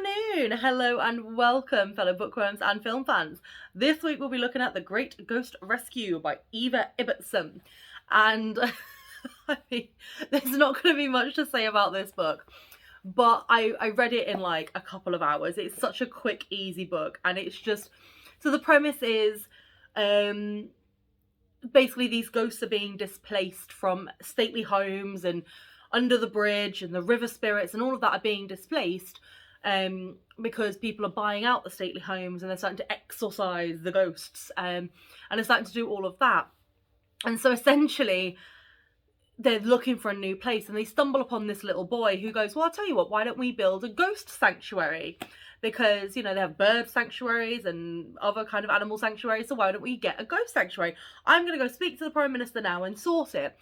afternoon, hello and welcome fellow bookworms and film fans. This week we'll be looking at The Great Ghost Rescue by Ibbotson. And I mean, there's not going to be much to say about this book, but I read it in like a couple of hours. It's such a quick, easy book, and it's just, so the premise is basically these ghosts are being displaced from stately homes and under the bridge, and the river spirits and all of that are being displaced because people are buying out the stately homes and they're starting to exorcise the ghosts, and they're starting to do all of that. And so essentially they're looking for a new place, and they stumble upon this little boy who goes, well, I'll tell you what, why don't we build a ghost sanctuary? Because, you know, they have bird sanctuaries and other kind of animal sanctuaries, so why don't we get a ghost sanctuary? I'm going to go speak to the Prime Minister now and sort it.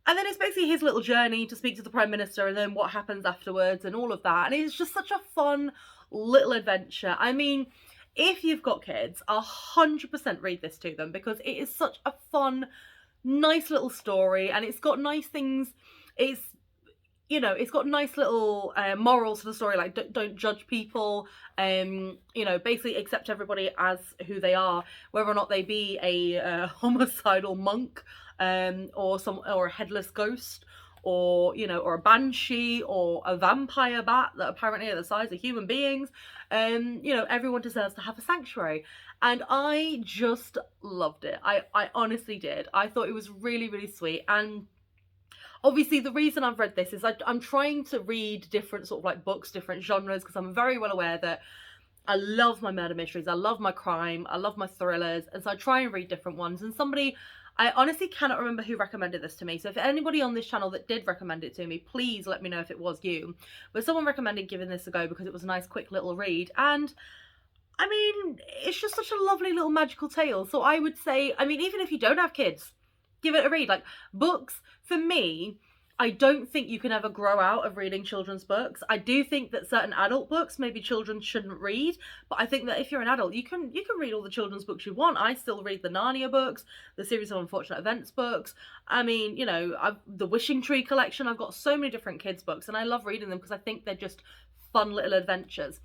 And then it's basically his little journey to speak to the Prime Minister and then what happens afterwards and all of that. And it's just such a fun little adventure. I mean, if you've got kids, 100% read this to them, because it is such a fun, nice little story, and it's got nice things. It's, you know, it's got nice little morals to the story, like don't judge people, you know, basically accept everybody as who they are, whether or not they be a homicidal monk, or a headless ghost, or, you know, or a banshee, or a vampire bat that apparently are the size of human beings. You know, everyone deserves to have a sanctuary. And I just loved it. I honestly did. I thought it was really, really sweet. And obviously the reason I've read this is I'm trying to read different sort of like books, different genres, because I'm very well aware that I love my murder mysteries, I love my crime, I love my thrillers, and so I try and read different ones. And I honestly cannot remember who recommended this to me, so if anybody on this channel that did recommend it to me, please let me know if it was you. But someone recommended giving this a go because it was a nice quick little read, and I mean, it's just such a lovely little magical tale. So I would say, I mean, even if you don't have kids, give it a read. Like, books, for me, I don't think you can ever grow out of reading children's books. I do think that certain adult books maybe children shouldn't read, but I think that if you're an adult, you can read all the children's books you want. I still read the Narnia books, the Series of Unfortunate Events books. I mean, you know, the Wishing Tree collection. I've got so many different kids' books, and I love reading them because I think they're just fun little adventures.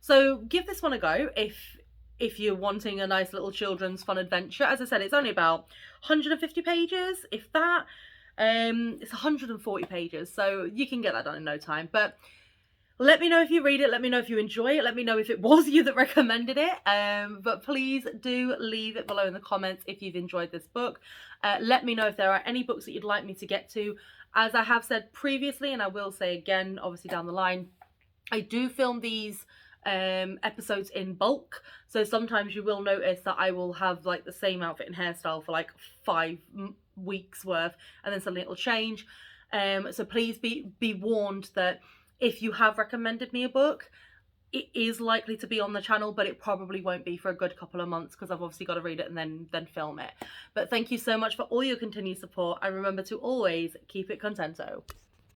So give this one a go if you're wanting a nice little children's fun adventure. As I said, it's only about 150 pages, if that. It's 140 pages, so you can get that done in no time. But let me know if you read it, let me know if you enjoy it, let me know if it was you that recommended it. But please do leave it below in the comments if you've enjoyed this book. Let me know if there are any books that you'd like me to get to. As I have said previously, and I will say again obviously down the line, I do film these episodes in bulk, so sometimes you will notice that I will have like the same outfit and hairstyle for like 5 weeks worth, and then suddenly it'll change. So please be warned that if you have recommended me a book, it is likely to be on the channel, but it probably won't be for a good couple of months, because I've obviously got to read it and then film it. But thank you so much for all your continued support, and remember to always keep it contento.